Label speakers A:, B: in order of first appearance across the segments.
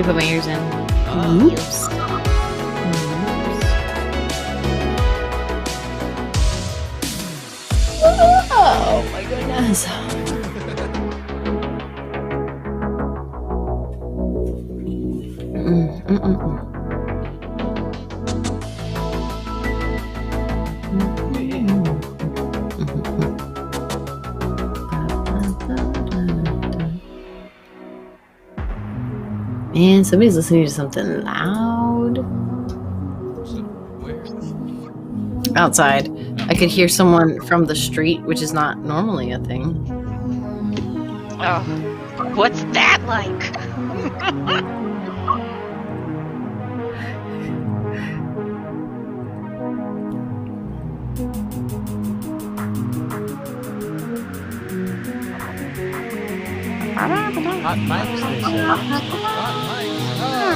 A: put my ears in.
B: Oops. Oh my goodness. Man, somebody's listening to something loud.
C: Where?
B: Outside. I could hear someone from the street, which is not normally a thing.
D: Oh, what's that like?
C: Hot mics, they say. Hot mics. Oh.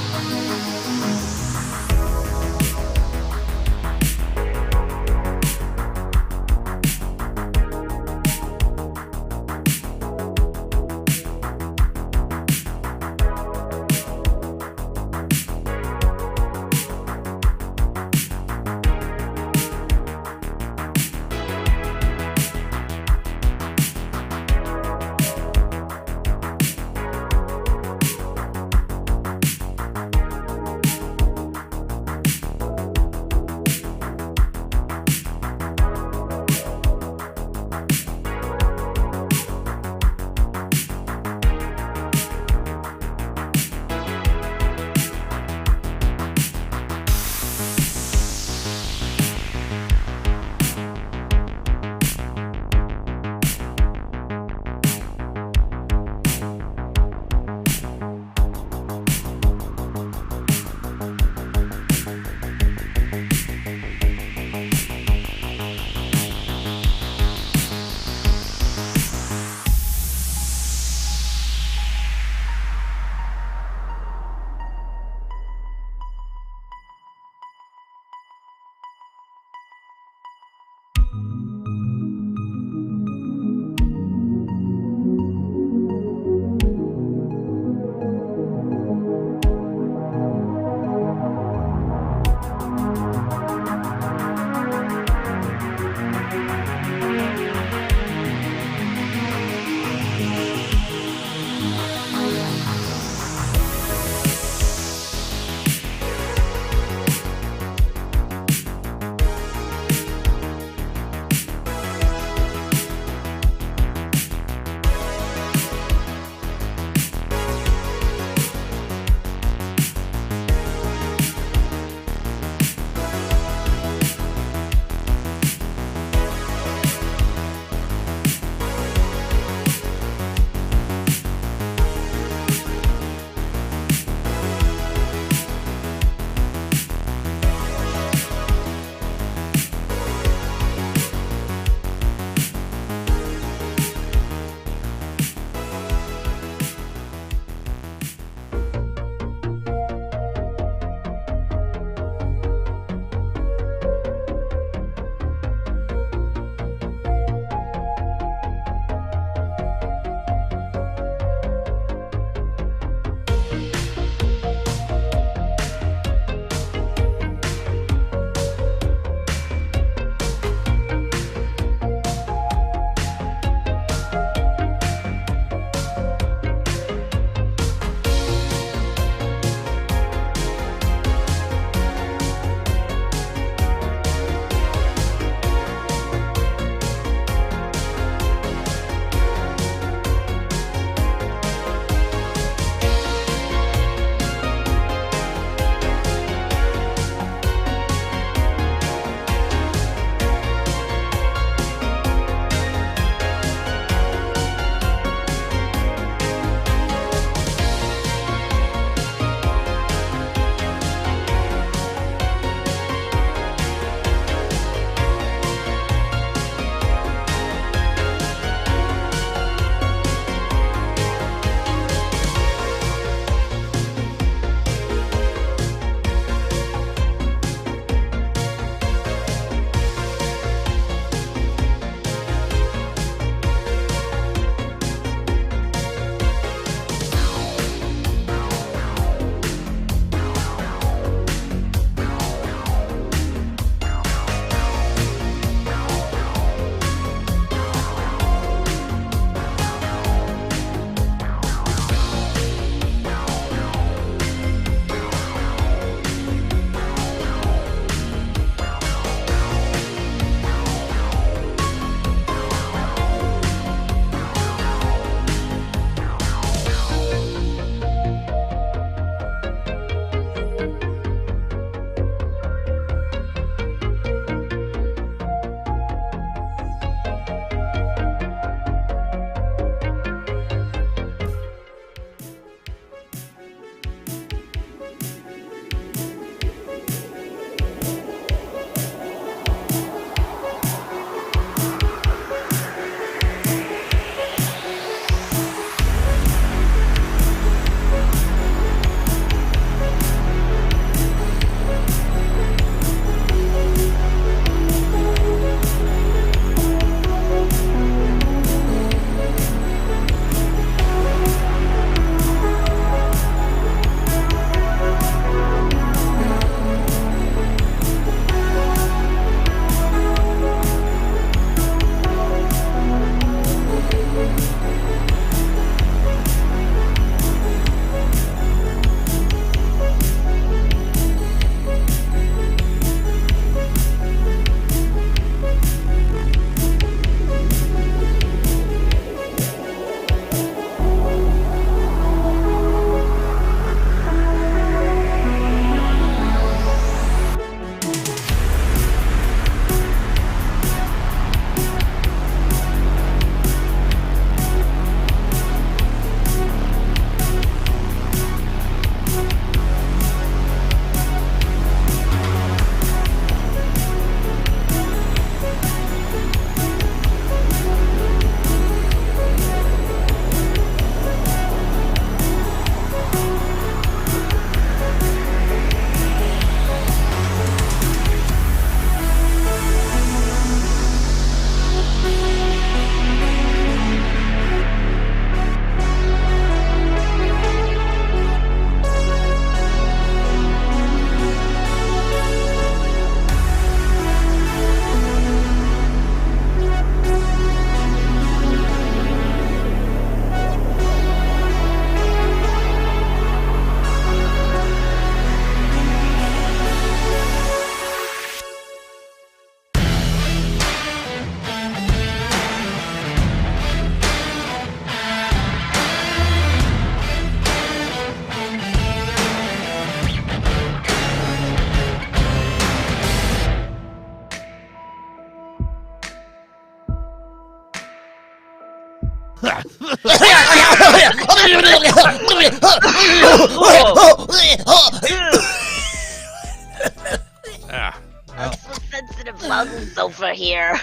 C: Ah, well,
D: So sensitive lungs over here.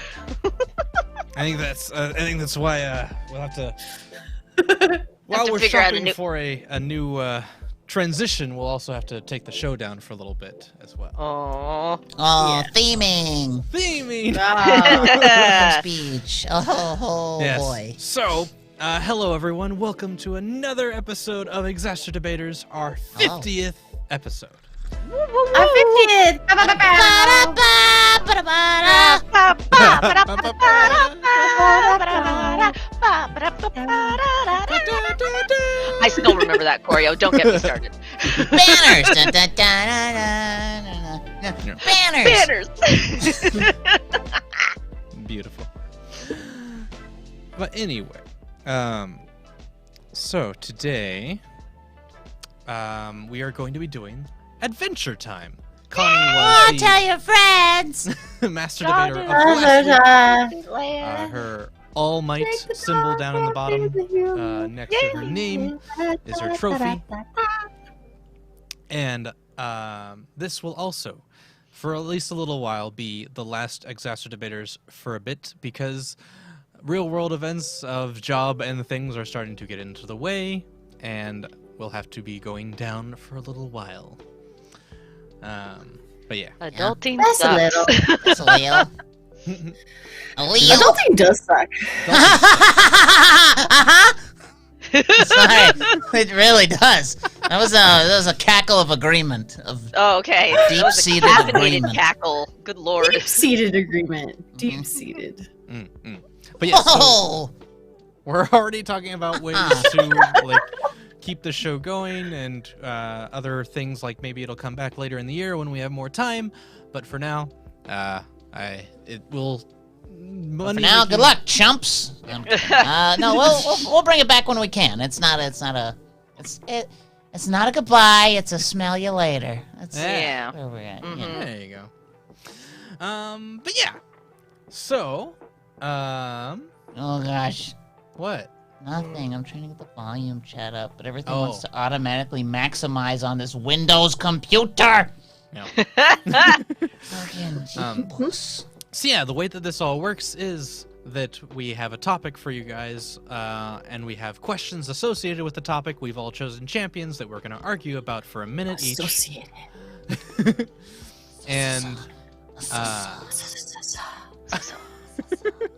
C: I think that's why we'll have to. While
D: to
C: we're
D: figure out a
C: shopping
D: new-
C: for a new transition, we'll also have to take the show down for a little bit as well.
D: Oh.
A: Oh, theming.
C: Theming.
B: Ah.
A: Speech. Oh,
C: Yes.
A: boy.
C: So, hello everyone. Welcome to another episode of ExacerDebaters, our 50th episode.
B: I'm 50th.
D: I still remember that choreo. Don't get me started.
A: Banners. Dun, dun, dun, dun, dun, dun. Banners.
D: Banners.
C: Beautiful. But anyway, so today, we are going to be doing Adventure Time. Connie was the
A: Tell your friends.
C: master debater of last week. Her All Might symbol down in the bottom, next to her name, is her trophy. And this will also, for at least a little while, be the last ExacerDebaters for a bit, because real-world events of job and things are starting to get into the way, and we'll have to be going down for a little while. But yeah.
D: Adulting
B: That's a
D: sucks.
B: little.
A: That's a Leo. A Leo.
B: Adulting does suck.
A: Sorry, it really does. That was a cackle of agreement. Of
D: Oh, okay. That was a
A: Deep-seated
D: caffeinated
A: agreement.
D: cackle. Good lord.
B: Deep-seated agreement. Deep-seated.
C: But yeah, so
A: oh,
C: we're already talking about ways to like keep the show going and other things, like maybe it'll come back later in the year when we have more time. But for now, it will.
A: for now, good luck, chumps. No, we'll bring it back when we can. It's not a goodbye. It's a smell you later. That's
D: Yeah.
A: where we're at.
D: Mhm.
A: Yeah.
C: There you go. But yeah. So,
A: Oh gosh,
C: what?
A: nothing. I'm trying to get the volume chat up, but everything
C: Oh.
A: wants to automatically maximize on this Windows computer.
C: No.
A: Fucking
C: Um,
A: Jesus.
C: So yeah, the way that this all works is that we have a topic for you guys, and we have questions associated with the topic. We've all chosen champions that we're going to argue about for a minute each.
B: Associated.
C: And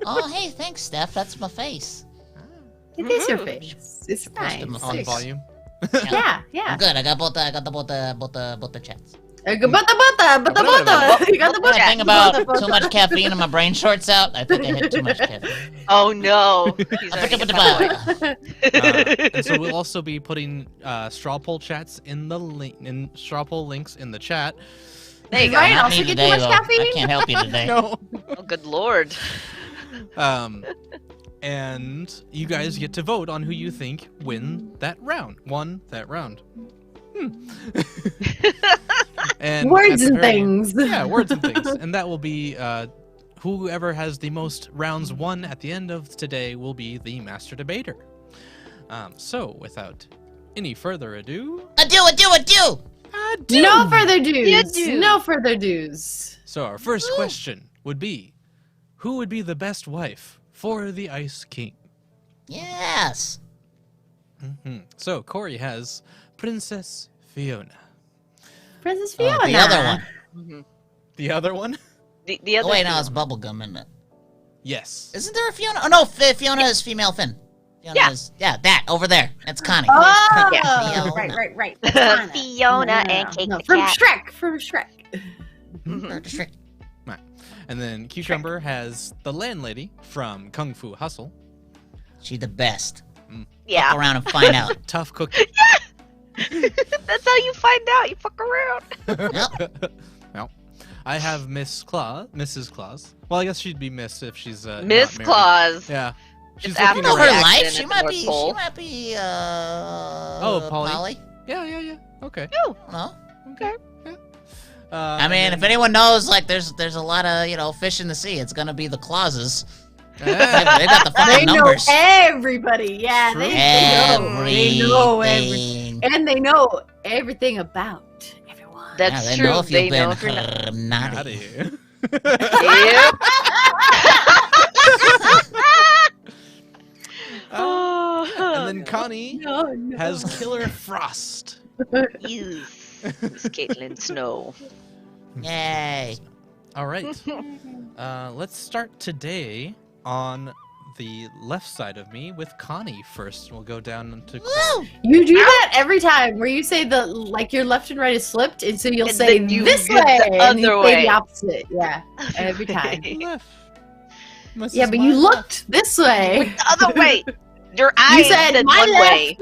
A: Oh, hey, thanks, Steph. That's my face.
B: It is your
D: Ooh.
B: face. It's nice.
A: them
C: on
A: Six.
C: volume.
B: Yeah, yeah.
A: I'm good. I got both the chats.
B: Butta. You got the
A: When I
B: butta.
A: think about too much caffeine and my brain shorts out, I think I hit too much caffeine.
D: Oh no. He's already hit my point.
C: And so we'll also be putting straw poll chats in the straw poll links in the chat.
D: There you go.
B: Right.
A: Not
B: also
A: me
B: get
A: today,
B: too much
A: though.
B: caffeine?
A: I can't help you today.
C: No.
D: Oh, good lord.
C: And you guys get to vote on who you think won that round. And
B: Words
C: at the
B: and
C: very-
B: things.
C: Yeah, words and things. And that will be whoever has the most rounds won at the end of today will be the master debater. So without any further ado,
A: Adieu.
B: No further dues.
D: You do.
B: No further dues.
C: so our first question would be, who would be the best wife for the Ice King?
A: Yes.
C: So Corey has Princess Fiona.
B: Princess
A: Oh,
B: Fiona.
A: the other one.
D: Mhm.
C: The other one?
D: The other
A: Oh, wait,
D: two.
A: no, it's bubblegum, isn't it?
C: Yes.
A: Isn't there a Fiona? Oh, no, Fiona is female Finn. Fiona
D: Yeah.
A: is, that, over there. That's Connie.
B: Oh,
D: Yeah.
B: right. That's Fiona.
D: Fiona and Cake
B: No,
D: the
B: from
D: cat.
B: Shrek.
A: District.
C: And then Cucumber has the landlady from Kung Fu Hustle.
A: She the best.
D: Yeah.
A: Fuck around and find out.
C: Tough cookie.
D: That's how you find out. You fuck around.
A: Yep.
C: No. I have Mrs. Claus. Well, I guess she'd be Miss if she's
D: Miss
C: not married.
D: Claus.
C: Yeah. She's
D: It's
A: You
C: looking
A: know
D: after
A: her
C: around.
A: life.
D: accident
A: She
D: at
A: might
D: the
A: be.
D: North Pole.
A: She might be.
C: Polly.
A: Polly.
C: Yeah. Okay.
A: No.
C: I
A: I mean, if anyone knows, like, there's a lot of fish in the sea. It's gonna be the Clauses. They got the
B: They
A: fucking
B: know
A: numbers.
B: everybody. Yeah,
C: True.
B: they know. They know everything.
A: Everything.
B: And they know everything about everyone.
D: That's
A: They
D: true.
A: know if
D: They
A: you've
D: know
A: been
D: if you're not.
A: naughty.
D: Yep.
C: And then Connie
B: No.
C: has Killer Frost.
D: Yes. Miss Caitlin Snow.
A: Yay.
C: All right. Let's start today on the left side of me with Connie first. We'll go down to
A: Woo!
B: You do that every time where you say your left and right is flipped, and so you'll
D: And
B: say
D: then you
B: this
D: get
B: way,
D: the
B: and you
D: other
B: say
D: way.
B: the opposite. Yeah, every time.
C: left. This
B: Yeah,
C: is
B: but
C: my
B: you
C: left.
B: looked this way.
D: The other way. Your
B: You
D: eyes
B: said
D: said
B: my
D: one way.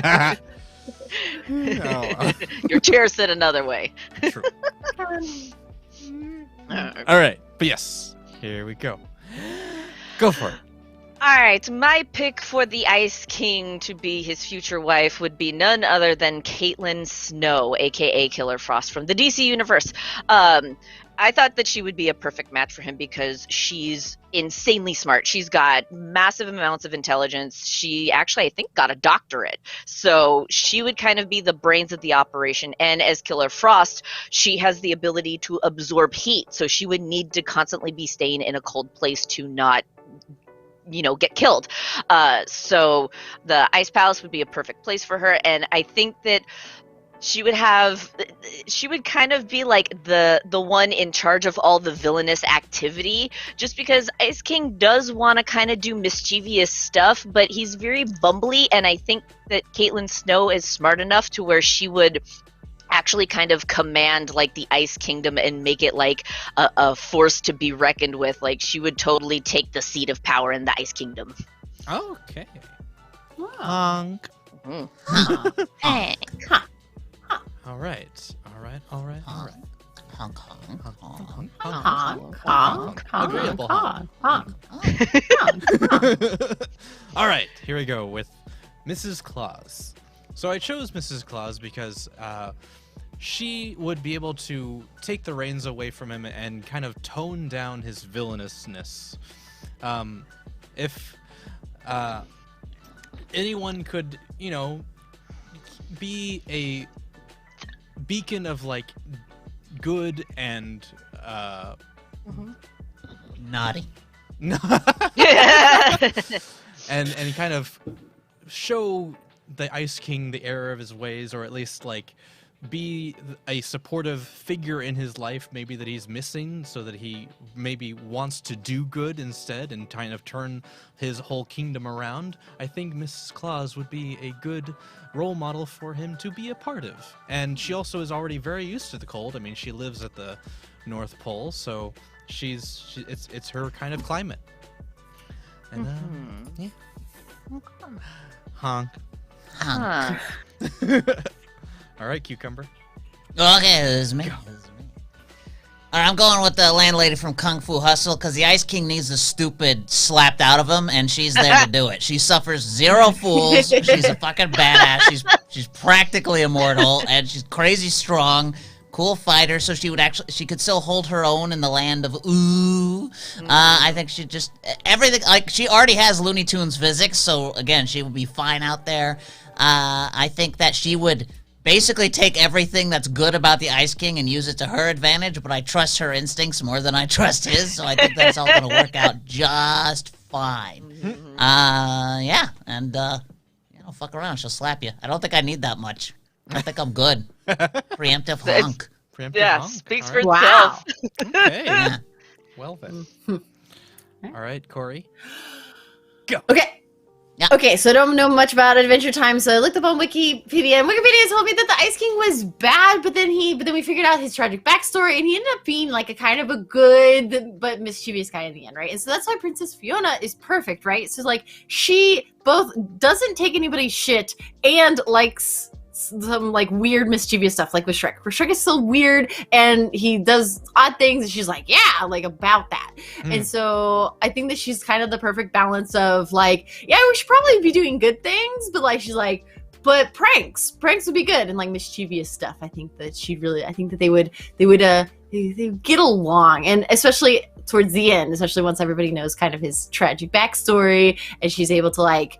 B: left.
C: Oh.
D: Your chair said another way.
C: True. All right, but yes, here we go. Go for it.
D: Alright, my pick for the Ice King to be his future wife would be none other than Caitlin Snow, aka Killer Frost from the DC universe. I thought that she would be a perfect match for him because she's insanely smart. She's got massive amounts of intelligence. She actually, I think, got a doctorate. So she would kind of be the brains of the operation. And as Killer Frost, she has the ability to absorb heat. So she would need to constantly be staying in a cold place to not get killed. So the Ice Palace would be a perfect place for her. And I think that she would kind of be like the one in charge of all the villainous activity, just because Ice King does want to kind of do mischievous stuff, but he's very bumbly, and I think that Caitlin Snow is smart enough to where she would actually kind of command like the Ice Kingdom and make it like a force to be reckoned with. Like she would totally take the seat of power in the Ice Kingdom.
C: Okay.
B: Wow.
C: Honk.
D: Mm.
C: All right.
A: Honk, honk, honk.
B: Honk, honk, honk,
C: Agreeable
B: honk,
C: honk.
B: honk.
C: All right, here we go with Mrs. Claus. So I chose Mrs. Claus because she would be able to take the reins away from him and kind of tone down his villainousness. If anyone could, be a beacon of like good and
A: Naughty.
C: and kind of show the Ice King the error of his ways, or at least like be a supportive figure in his life, maybe that he's missing, so that he maybe wants to do good instead and kind of turn his whole kingdom around. I think Mrs. Claus would be a good role model for him to be a part of. And she also is already very used to the cold. I mean, she lives at the North Pole, so it's her kind of climate. And yeah. Honk.
A: Honk.
D: Huh.
C: All right, Cucumber.
A: Okay, this is me. All right, I'm going with the landlady from Kung Fu Hustle because the Ice King needs the stupid slapped out of him, and she's there to do it. She suffers zero fools. She's a fucking badass. She's practically immortal, and she's crazy strong, cool fighter. So she could still hold her own in the land of ooh. I think she just everything like she already has Looney Tunes physics, so again, she would be fine out there. I think that she would basically take everything that's good about the Ice King and use it to her advantage, but I trust her instincts more than I trust his, so I think that's all going to work out just fine. Yeah, and, fuck around, she'll slap you. I don't think I need that much. I think I'm good. Preemptive honk.
C: Preemptive
D: Yeah,
C: honk.
D: speaks
C: All
D: for
C: right.
B: Wow.
D: itself.
C: Okay.
A: Yeah.
C: Well then. All right, Corey.
B: Okay.
A: Yeah.
B: Okay, so I don't know much about Adventure Time, so I looked up on Wikipedia, and Wikipedia told me that the Ice King was bad, but then we figured out his tragic backstory, and he ended up being like a kind of a good but mischievous guy in the end, right? And so that's why Princess Fiona is perfect, right? So like she both doesn't take anybody's shit and likes some like weird mischievous stuff, like with Shrek. Where Shrek is so weird and he does odd things, and she's like, yeah, like about that. And so I think that she's kind of the perfect balance of like, yeah, we should probably be doing good things, but like she's like, but pranks would be good, and like mischievous stuff. I think that they would get along, and especially towards the end, especially once everybody knows kind of his tragic backstory, and she's able to like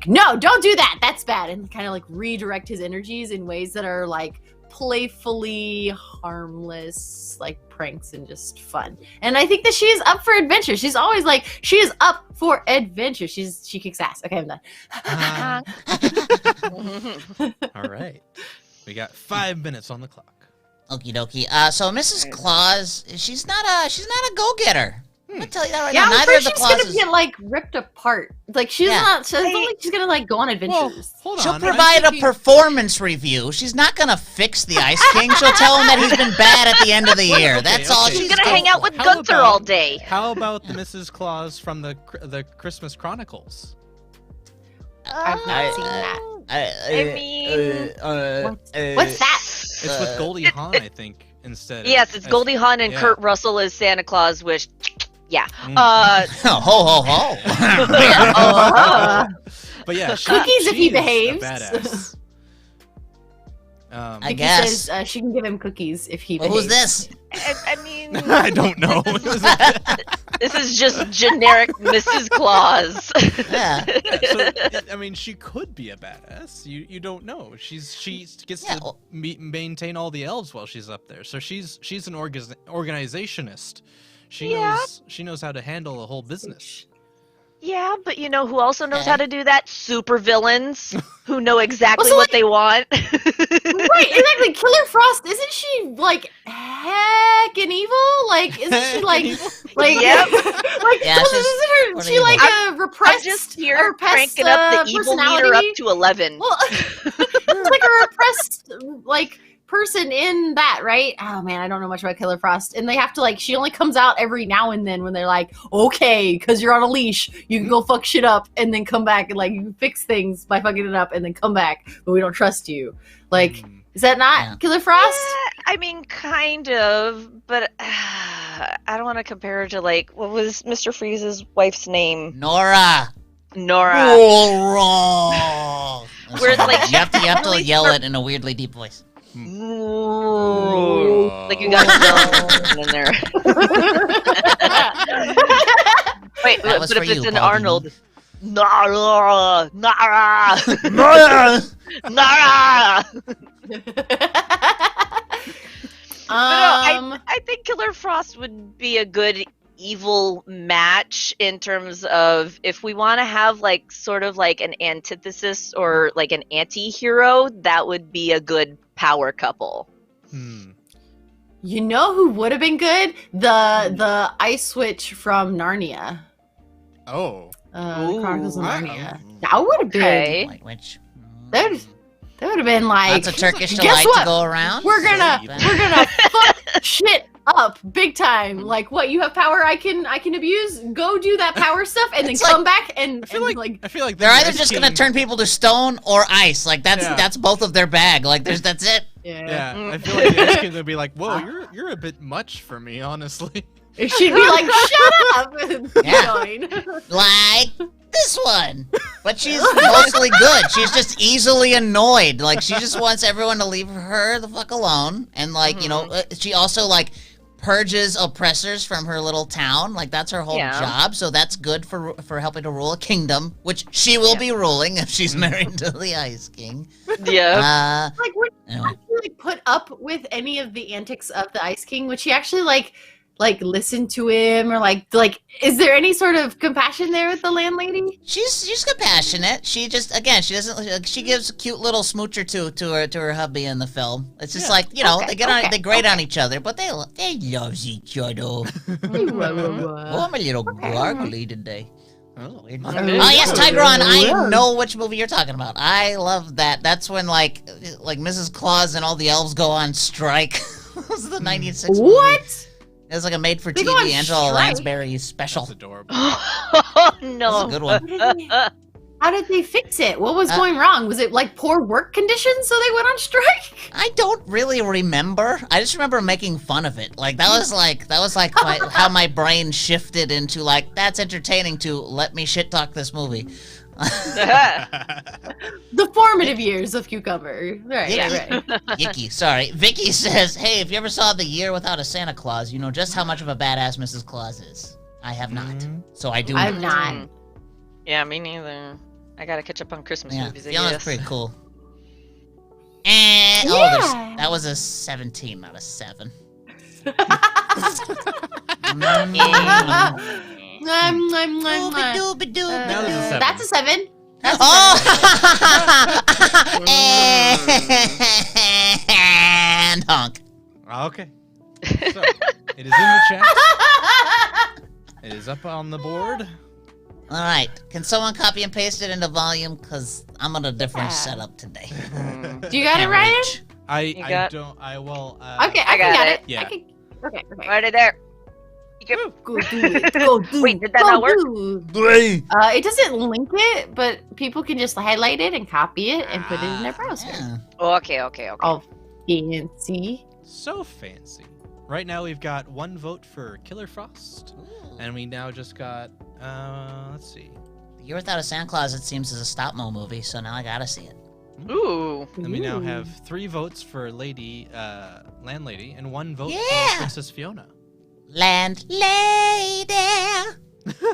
B: no, don't do that, that's bad, and kind of like redirect his energies in ways that are like playfully harmless, like pranks and just fun. And I think that she is up for adventure. She's always like, she is up for adventure. She kicks ass. Okay, I'm done.
C: All right. We got 5 minutes on the clock.
A: Okie dokie. So Mrs. Claus, she's not a go-getter. I'm gonna tell you that right
B: Yeah,
A: now.
B: I'm
A: Neither
B: afraid
A: of the
B: she's gonna
A: Clauses.
B: get like ripped apart. Like she's not. So I don't think she's gonna like go on
C: Well,
B: adventures.
C: hold
A: She'll
C: on.
A: provide a performance review. She's not gonna fix the Ice King. She'll tell him that he's been bad at the end of the year. That's all
C: okay.
A: she's
D: She's gonna
A: good
D: hang out
A: for.
D: with
C: How
D: Gunther
C: about-
D: all day.
C: How about the Mrs. Claus from the Christmas Chronicles?
B: I've not seen that.
D: I mean,
B: What's that?
C: It's with Goldie Hawn, I think, instead.
D: yes, it's Goldie Hawn and
C: yeah.
D: Kurt Russell as Santa Claus, which, yeah.
C: Mm.
A: Ho ho ho.
C: But yeah,
B: Cookies if he
C: she is a
B: behaves.
C: badass.
A: I
B: Vicky
A: guess.
B: says she can give him cookies if he.
A: Well, who's
B: behaves.
A: this?
D: I mean,
C: I don't know.
D: this is just generic Mrs. Claus.
A: Yeah.
C: So, I mean, she could be a badass. You don't know. She gets
A: Yeah,
C: to
A: well-
C: maintain all the elves while she's up there. So she's an organizationist. She
D: Yeah.
C: knows how to handle a whole business.
D: Yeah, but you know who also knows
A: Okay.
D: how to do that? Super villains who know exactly
B: Also,
D: what they want.
B: Right, exactly. Killer Frost, isn't she like heckin' evil? Like, isn't she like, like,
D: Yep.
B: like,
A: Yeah,
B: isn't
A: she's
B: her?
A: pretty
B: She like
A: evil.
B: a repressed,
D: I'm just here
B: repressed,
D: cranking up the evil meter up
B: personality?
D: to 11.
B: Well, it's like a repressed like person in that, right? Oh man, I don't know much about Killer Frost, and they have to like. She only comes out every now and then when they're like, okay, because you're on a leash, you can go fuck shit up, and then come back and like you can fix things by fucking it up, and then come back, but we don't trust you. Like, is that not
A: Yeah.
B: Killer Frost?
D: I mean, kind of, but I don't want to compare her to like what was Mr. Freeze's wife's name?
A: Nora.
D: Nora.
A: Nora.
D: Where it's like
A: you have to
D: really
A: yell
D: smart-
A: it in a weirdly deep voice.
D: Like you got yelling in there. Wait,
A: That was
D: but
A: for
D: if it's
A: you,
D: an
A: Paul
D: Arnold, Nora, Nora,
A: Nora.
D: Nora.
B: um,
D: I think Killer Frost would be a good evil match in terms of if we want to have like sort of like an antithesis or like an anti-hero, that would be a good power couple.
B: you know who would have been good? The Ice Witch from Narnia.
C: Oh.
B: The Chronicles of
C: Ooh,
B: Narnia. That would have been.
D: Okay.
A: White witch.
B: That would have been like.
A: Lots of Turkish
B: guess
A: delight
B: what?
A: to go around.
B: We're gonna fuck shit up big time. Like, what, you have power I can abuse? Go do that power stuff and then
A: It's
B: come back and
C: I feel like
A: They're
C: the
A: either
C: Ice
A: just gonna
C: King-
A: turn people to stone or ice. Like that's
C: Yeah.
A: that's both of their bag. Like that's it.
C: Yeah, I feel like the Ice King would be like, "Whoa, you're a bit much for me, honestly."
B: She'd be like, shut up.
A: Yeah.
B: Going.
A: Like this one. But she's mostly good. She's just easily annoyed. Like she just wants everyone to leave her the fuck alone. And like, you know, she also like purges oppressors from her little town. Like that's her whole
D: Yeah.
A: job. So that's good for helping to rule a kingdom, which she will be ruling if she's married to the Ice King.
D: Yeah.
B: Like, would
A: Anyway.
B: you like put up with any of the antics of the Ice King? Would she actually like listen to him, or like is there any sort of compassion there with the landlady?
A: She's compassionate. She just again she doesn't like, she gives a cute little smoocher to her hubby in the film. It's just like, you know,
B: Okay,
A: they grate on each other, but they loves each other. Oh, I'm a little gargly today.
C: Oh.
A: Oh yes, Tigron, I know which movie you're talking about. I love that. That's when like Mrs. Claus and all the elves go on strike. It was the 1906 movie.
B: What?
A: It was like a made for
B: They go on
A: TV Angela
B: strike?
A: Lansbury special.
C: That's adorable.
D: Oh
A: That's
D: no.
A: a good one.
B: How did they fix it? What was going wrong? Was it like poor work conditions so they went on strike?
A: I don't really remember. I just remember making fun of it. Like that was like how my brain shifted into like that's entertaining to let me shit talk this movie.
B: The formative years of Cucumber. Right.
A: Yicky, sorry. Vicky says, hey, if you ever saw The Year Without a Santa Claus, you know just how much of a badass Mrs. Claus is. I have not. So I do
B: I've not.
D: Yeah, me neither. I gotta catch up on Christmas movies, I
A: Fiona's
D: guess.
A: pretty cool. And that was a 17, not a 7.
B: That's a 7. That's
A: and honk.
C: Okay. So, it is in the chat. It is up on the board.
A: All right. Can someone copy and paste it into volume? Because I'm on a different setup today.
B: Do you got it, Ryan?
C: I
D: got-
C: don't. I will.
B: Okay, I got it.
C: Yeah.
B: Okay.
D: Right there. You can...
B: Go do it. Go do
D: Wait, did that not work?
B: It doesn't link it, but people can just highlight it and copy it and put it in their browser.
A: Yeah.
D: Oh, okay.
B: Oh, fancy.
C: So fancy. Right now we've got 1 vote for Killer Frost, and we now just got. Let's see.
A: The Year Without a Santa Claus, it seems, is a stop-mo movie, so now I gotta see it.
D: Ooh.
C: And we now have 3 votes for Landlady, and 1 vote
A: Yeah.
C: for Princess Fiona.
A: Landlady,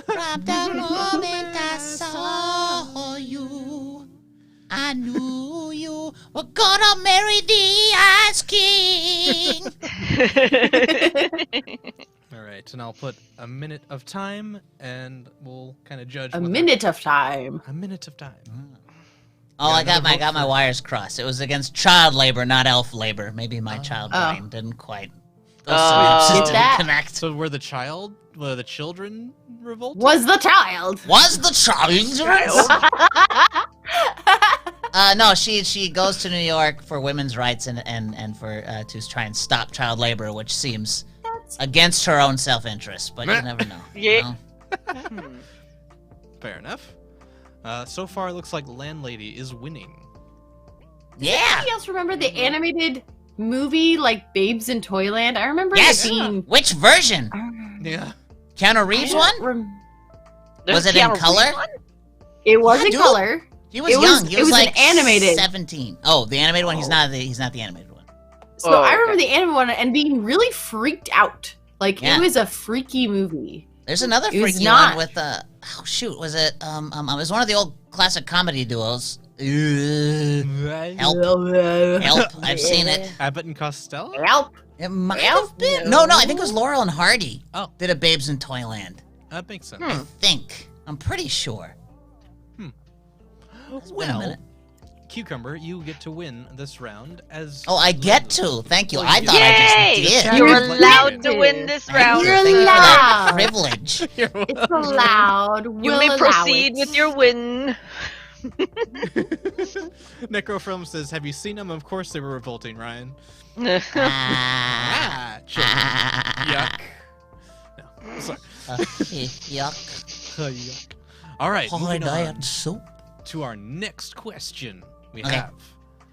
A: from the moment I saw you, I knew you were gonna marry the Ice King.
C: All right, and I'll put a minute of time, and we'll kind of judge.
B: A minute of time.
C: A minute of time.
A: Oh, I got
C: another vote
A: my
C: for-
A: wires crossed. It was against child labor, not elf labor. Maybe my child brain didn't quite. Those synapses
B: Get
A: didn't
B: that?
A: connect.
C: So were the children revolted?
B: Was the child.
A: Was the child? No, she goes to New York for women's rights and for to try and stop child labor, which seems against her own self-interest. But you never know.
D: Yeah.
A: You know?
C: Fair enough. So far, it looks like Landlady is winning.
A: Yeah.
B: Anybody else remember the animated movie like Babes in Toyland? I remember
A: Yes.
B: it being.
A: Which version?
C: Yeah.
A: Keanu Reeves one? Was it in
D: Keanu
A: color?
D: Reeves one?
B: It was
A: Yeah,
B: in
A: dude.
B: color.
A: He was
B: It was-
A: young. He
B: it
A: was
B: was an
A: like
B: animated.
A: 17. Oh, the animated one. He's not the animated one.
B: So
D: Oh,
B: I remember
D: okay.
B: the animated one and being really freaked out. Like
A: Yeah.
B: it was a freaky movie.
A: There's another
B: It was
A: freaky
B: not.
A: one with oh shoot, was it it was one of the old classic comedy duos. Help. Help. I've seen it.
C: Abbott and Costello?
B: Help.
A: It might
B: Help.
A: have been. No, I think it was Laurel and Hardy.
C: Oh.
A: Did a Babes in Toyland.
C: That makes sense.
A: I think. I'm pretty sure. It's been a minute.
C: Cucumber, you get to win this round as.
A: Oh, I get to. Thank you.
C: Well,
A: I
C: you
A: thought I
D: Yay!
A: just did.
D: You're
C: You're
D: allowed to
B: allowed.
D: win this
A: Thank
D: round.
A: you.
B: You're
A: Thank you for that
B: allowed.
A: privilege.
B: It's allowed.
D: You
B: We'll
D: may
B: allow
D: proceed
B: it.
D: with your win.
C: Necrofilm says, "Have you seen them? Of course they were revolting, Ryan."
A: Ah.
C: Children. Yuck. No, sorry.
A: Yuck.
C: Yuck. All right, moving
A: Holiday
C: on
A: and soup.
C: to our next question. We
A: Okay.
C: have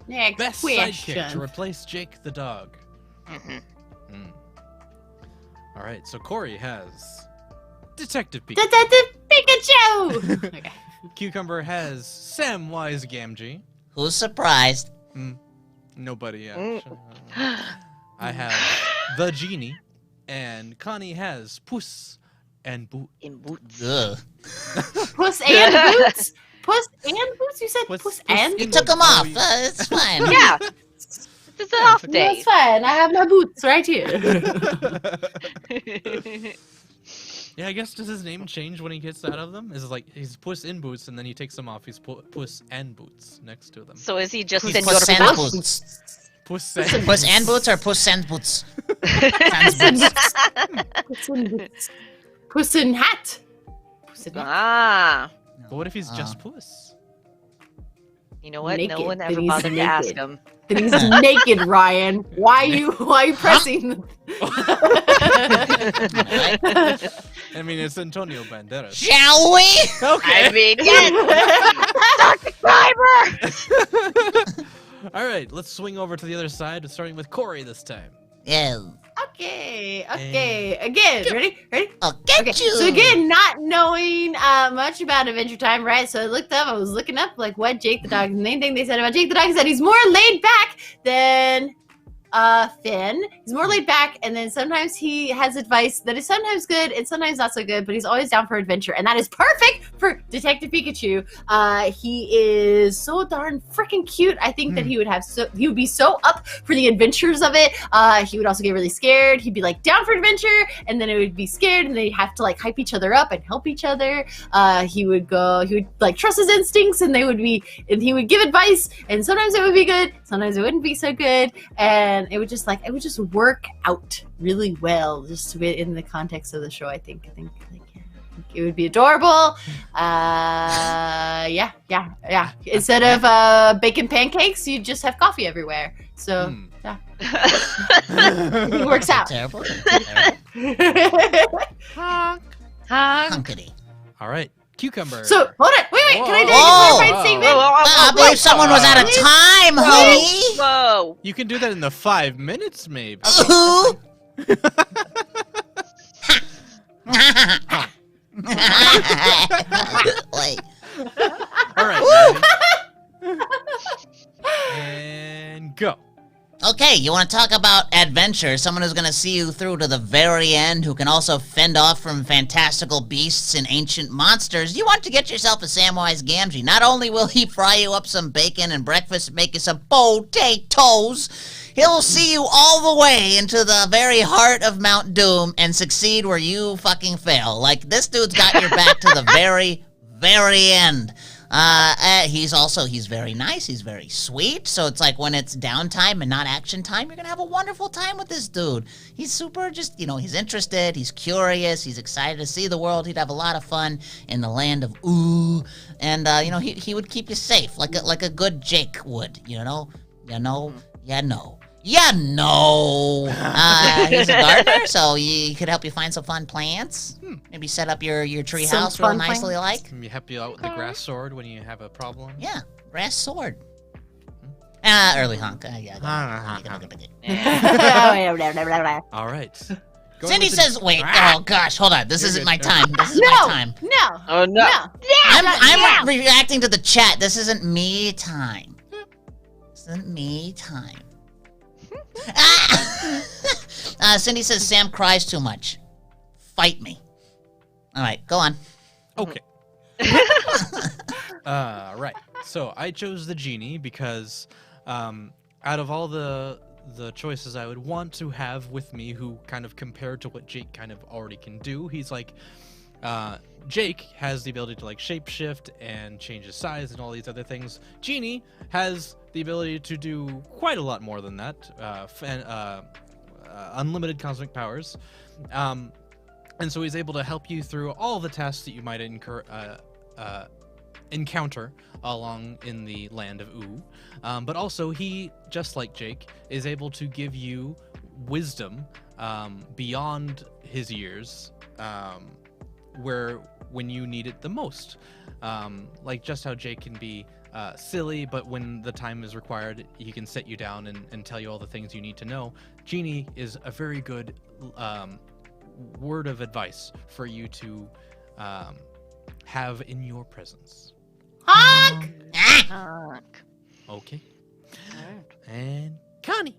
B: Next
C: best sidekick to
B: question.
C: replace Jake the dog.
D: Mhm.
C: All right, so Corey has Detective Pikachu.
B: Detective Pikachu. Okay.
C: Cucumber has Samwise Gamgee.
A: Who's surprised?
C: Nobody.
D: Mm.
C: I have the Genie, and Connie has Puss and Boot.
D: In boots.
A: Ugh.
B: Puss and Boots. Puss and Boots. You said Puss and.
A: You took them off. It's fine.
D: Yeah. It's an off
B: No,
D: day.
B: it's fine. I have my boots right here.
C: Yeah, I guess does his name change when he gets out of them? Is it like he's Puss in Boots, and then he takes them off. He's Puss and Boots next to them.
D: So is he just
A: Puss
D: Senor
A: and
D: Boots?
A: boots.
C: Puss and
A: Puss and boots or puss and boots? Sans boots.
B: Puss in Boots. Puss in Hat. Puss in Hat.
D: Ah.
C: But what if he's just Puss?
D: You know what?
B: Naked.
D: No one ever
B: Then he's
D: bothered to ask
B: naked.
D: him.
B: Then he's naked, Ryan. Why you pressing?
C: I mean, it's Antonio Banderas.
A: Shall we?
D: I mean, yes. Subscriber.
C: All right, let's swing over to the other side, starting with Corey this time.
A: Yeah.
B: Okay. Again, ready?
A: I'll get
B: Okay.
A: you.
B: So again, not knowing much about Adventure Time, right? So I was looking up like what Jake the dog. The main thing they said about Jake the dog is that he's more laid back than Finn. He's more laid back, and then sometimes he has advice that is sometimes good and sometimes not so good, but he's always down for adventure, and that is perfect for Detective Pikachu. He is so darn freaking cute. I think that he would be so up for the adventures of it. He would also get really scared. He'd be like down for adventure, and then it would be scared, and they'd have to like hype each other up and help each other. He would like trust his instincts, and he would give advice, and sometimes it would be good, sometimes it wouldn't be so good, and it would just work out really well, just to be in the context of the show. I think it would be adorable. Yeah. Instead of bacon pancakes, you just have coffee everywhere. So yeah, it works out.
A: Terrible. Hunkity.
C: All right, cucumber.
B: So hold it. Wait. Can I do a
A: Whoa.
B: clarified statement?
A: I believe someone was out of time, honey.
D: Whoa.
C: You can do that in the 5 minutes, maybe.
A: Ooh. Wait.
C: All right. And go.
A: Okay, you want to talk about adventure? Someone who's going to see you through to the very end, who can also fend off from fantastical beasts and ancient monsters. You want to get yourself a Samwise Gamgee. Not only will he fry you up some bacon and breakfast and make you some potatoes, he'll see you all the way into the very heart of Mount Doom and succeed where you fucking fail. Like, this dude's got your back to the very, very end. He's very nice, he's very sweet, so it's like when it's downtime and not action time, you're gonna have a wonderful time with this dude. He's super he's interested, he's curious, he's excited to see the world, he'd have a lot of fun in the land of ooh, and, he would keep you safe, like a good Jake would, He's a gardener, so he could help you find some fun plants. Maybe set up your tree
B: Some
A: house real
B: fun
A: nicely,
B: plants.
A: like.
C: Can we help you out with the grass sword when you have a problem?
A: Yeah, grass sword. Early honk.
C: All right.
A: Cindy says, wait, oh gosh, hold on. This isn't my time. This is my time.
B: No.
D: Oh no.
A: I'm reacting to the chat. This isn't me time. This isn't me time. Cindy says Sam cries too much. Fight me. All right, go on.
C: Okay. Right. So I chose the genie because out of all the choices I would want to have with me, who kind of compared to what Jake kind of already can do, he's like, Jake has the ability to like shapeshift and change his size and all these other things. Genie has the ability to do quite a lot more than that, unlimited cosmic powers, and so he's able to help you through all the tasks that you might encounter along in the land of Ooh. But also he, just like Jake, is able to give you wisdom beyond his years, when you need it the most. Like just how Jake can be silly, but when the time is required, he can set you down and tell you all the things you need to know. Genie is a very good word of advice for you to have in your presence.
B: Honk!
C: Okay. And Connie.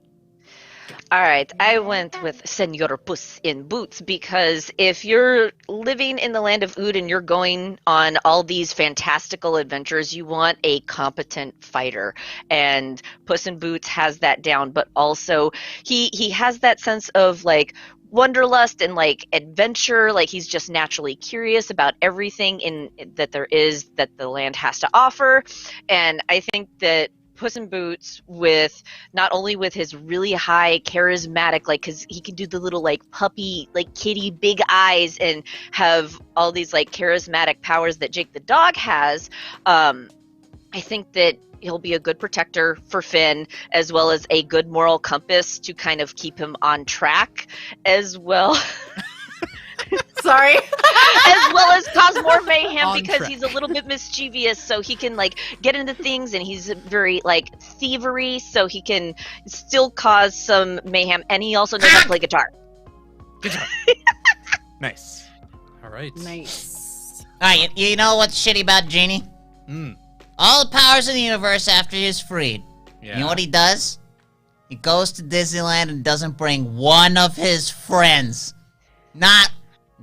D: All right, I went with Senor Puss in Boots because if you're living in the land of Ood and you're going on all these fantastical adventures, you want a competent fighter. And Puss in Boots has that down, but also he has that sense of like wanderlust and like adventure. Like he's just naturally curious about everything that the land has to offer. And I think that Puss in Boots, with not only with his really high charismatic, like, because he can do the little like puppy, like kitty big eyes and have all these like charismatic powers that Jake the dog has, I think that he'll be a good protector for Finn, as well as a good moral compass to kind of keep him on track, as well.
B: Sorry.
D: As well as cause more mayhem
C: On
D: because
C: track.
D: he's a little bit mischievous, so he can like get into things, and he's very like thievery, so he can still cause some mayhem, and he also knows how to play guitar.
C: Good job. Nice. All right.
B: Nice.
A: Alright, you know what's shitty about Genie?
C: Mm.
A: All the powers in the universe after he's freed.
C: Yeah.
A: You know what he does? He goes to Disneyland and doesn't bring one of his friends. Not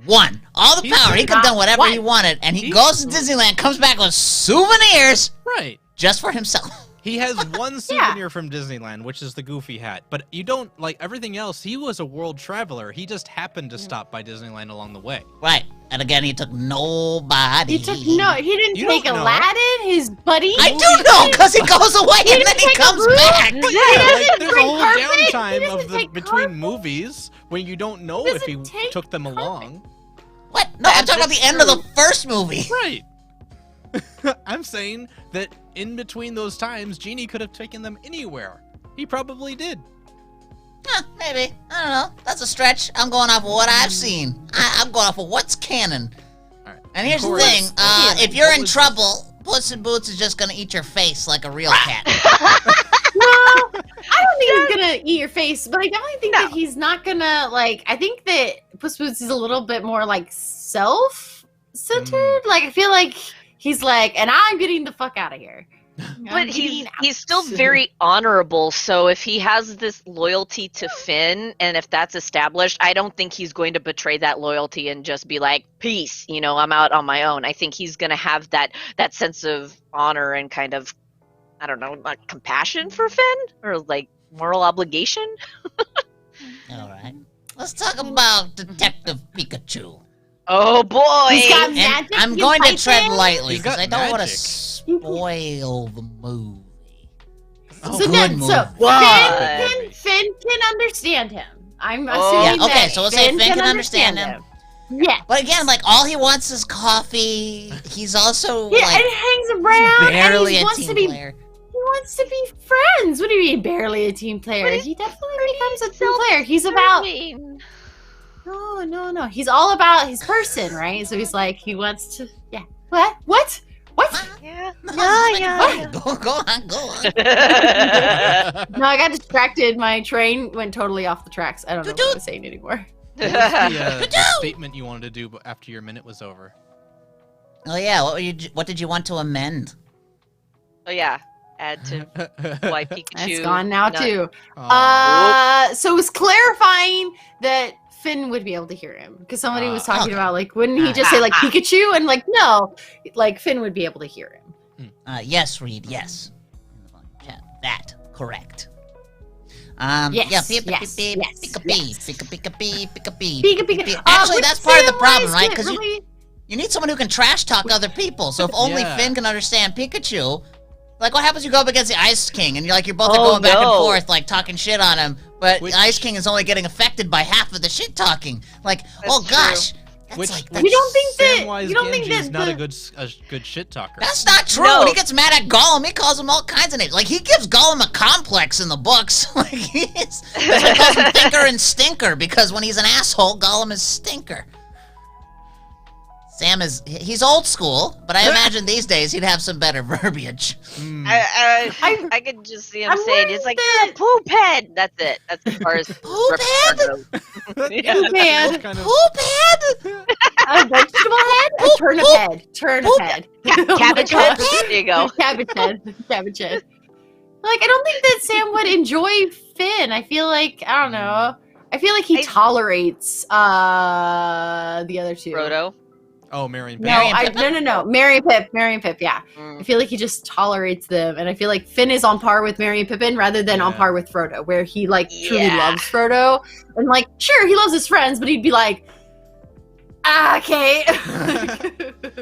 A: one. All the
C: He's
A: power. He could have
B: not
A: done whatever
B: one.
A: he wanted. And he
C: He's-
A: goes to Disneyland, comes back with souvenirs
C: Right.
A: just for himself.
C: He has one souvenir from Disneyland, which is the Goofy hat. But you don't, like, everything else, he was a world traveler. He just happened to stop by Disneyland along the way.
A: Right. And again, he took nobody.
B: He didn't
C: You
B: take
C: don't know.
B: Aladdin, his buddy.
A: I do know, because he goes away and then he
B: take a
A: comes
B: room.
A: back.
C: But
B: He
C: yeah,
B: doesn't
C: like, there's a
B: bring
C: whole
B: carpet. He
C: downtime
B: doesn't
C: of the
B: take
C: between
B: carpet.
C: movies when you don't know
B: He
C: if he
B: doesn't take
C: took them
B: carpet.
C: along.
A: What? No, I'm talking about
D: That's
A: the end of the
D: true.
A: first movie.
C: Right. I'm saying that in between those times, Genie could have taken them anywhere. He probably did.
A: Maybe. I don't know. That's a stretch. I'm going off of what I've seen. I'm going off of what's canon.
C: All right.
A: And here's the
C: Corey,
A: thing.
C: what-
A: If you're
C: what
A: in
C: was-
A: trouble, Puss in Boots is just going to eat your face like a real cat.
B: No, I don't think he's gonna eat your face, but I definitely think
D: No.
B: that he's not gonna like. I think that Puss Boots is a little bit more like self-centered. Like I feel like he's like, and I'm getting the fuck out of here.
D: But he's still very honorable, so if he has this loyalty to Finn, and if that's established, I don't think he's going to betray that loyalty and just be like, peace, I'm out on my own. I think he's going to have that sense of honor and kind of, I don't know, like compassion for Finn? Or like moral obligation?
A: All right. Let's talk about Detective Pikachu.
D: Oh boy!
B: He's got
A: And
B: magic.
A: I'm
B: he
A: going to
B: can
A: tread
B: fight him.
A: lightly
C: He's got
A: because I don't want to
C: magic.
A: spoil the movie.
C: Oh,
B: So
A: good
B: then,
A: movie.
B: so
D: What?
B: Finn can understand him. I'm
D: Oh.
B: assuming
A: Yeah, okay,
B: that
A: so we'll say
B: Finn
A: Finn can understand him.
B: Yeah.
A: But again, like, all he wants is coffee. He's also,
B: Yeah,
A: like,
B: and he hangs around
A: barely
B: and he
A: a
B: wants
A: team
B: to be
A: player.
B: he wants to be friends. What do you mean barely a team player?
D: But he's
B: He definitely becomes a team player. He's about no. He's all about his person, right? So he's like he wants to What?
D: Yeah.
A: No,
D: Yeah.
A: Go on.
B: No, I got distracted. My train went totally off the tracks. I don't know what I was saying anymore.
C: What was the statement you wanted to do after your minute was over?
A: Oh, yeah, what did you want to amend?
D: Oh yeah. Add to why Pikachu.
B: It's gone now
D: not-
B: too.
C: Oh.
B: So it was clarifying that Finn would be able to hear him because somebody was talking
A: okay.
B: about like, wouldn't he just say like Pikachu and like no, like Finn would be able to hear him.
A: Yes, Reed, yes. Yeah, that, correct.
B: Yes,
A: yeah,
B: yes, yes,
A: Pika-pee.
B: Pika.
A: Actually,
B: What
A: that's part of the
B: Sam
A: problem,
B: was
A: right?
B: get
A: Because
B: really-
A: you need someone who can trash talk other people. So if only
C: Yeah.
A: Finn can understand Pikachu, like what happens if you go up against the Ice King and you're both are
D: Oh,
A: going back and
D: no.
A: forth, like talking shit on him, but
C: Which-
A: the Ice King is only getting affected by half of the shit talking. Like, oh
D: That's
A: gosh. That's
C: Which,
A: like,
C: which
B: You don't think that-
C: Samwise
B: you don't think
C: Gamgee's
B: that
C: not
B: the-
C: a good shit talker.
A: that's not true.
D: No.
A: When he gets mad at Gollum, he calls him all kinds of names. Like, he gives Gollum a complex in the books. Like, that's why he calls him Thinker and Stinker, because when he's an asshole, Gollum is Stinker. Sam he's old school, but I imagine these days he'd have some better verbiage.
C: Mm.
D: I could just see him
B: I'm
D: saying it's like
B: worried
D: you're a poop head. That's it. That's as far as
A: Poop head?
C: Yeah,
B: Poop
C: that's
B: head.
C: kind of-
A: Poop head?
B: A vegetable head, a
A: Poop,
B: turnip
A: poop,
B: head, turnip
A: poop.
B: head,
D: cabbage
B: Oh my
D: head.
B: gosh.
D: There you go.
B: cabbage head, cabbage head. Like I don't think that Sam would enjoy Finn. I feel like I don't know. I feel like he
D: I-
B: tolerates the other two.
D: Frodo.
C: Oh, Marion.
B: No,
A: Merry and
B: no. Mary and Pip, yeah.
D: Mm.
B: I feel like he just tolerates them, and I feel like Finn is on par with Merry and Pippin rather than on
C: Yeah.
B: par with Frodo, where he like truly
D: Yeah.
B: loves Frodo, and like sure he loves his friends, but he'd be like, okay.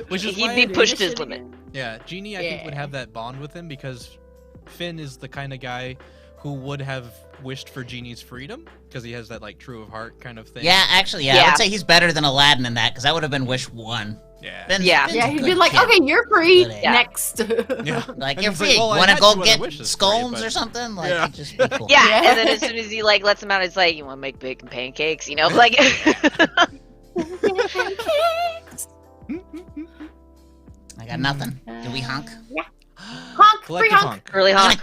C: Which is
D: He'd
C: why
D: be pushed his limit.
C: Yeah, Genie, I think, would
B: Yeah.
C: have that bond with him because Finn is the kind of guy who would have wished for Genie's freedom because he has that like true of heart kind of thing.
A: Yeah, actually, I
D: Yeah.
A: would say he's better than Aladdin in that, because that would have been wish one.
C: Yeah.
A: Finn's
D: Yeah.
A: a
B: Yeah, he'd
A: good
B: be like,
A: kid.
B: okay, you're free.
A: Good
D: Yeah.
B: Next.
C: Yeah.
A: Like,
C: And
A: you're
C: it's like,
A: free.
C: well, I
A: Want to
C: had
A: go
C: two other
A: get
C: wishes for you,
A: scones
C: but-
A: or something? Like,
C: Yeah.
A: it'd just be cool.
D: Yeah,
B: Yeah.
D: and then as soon as he like lets him out, it's like you want to make bacon pancakes, like.
A: I got nothing. Do we honk?
B: Yeah. Honk, free
C: Collective
B: honk.
C: honk.
D: Early honk.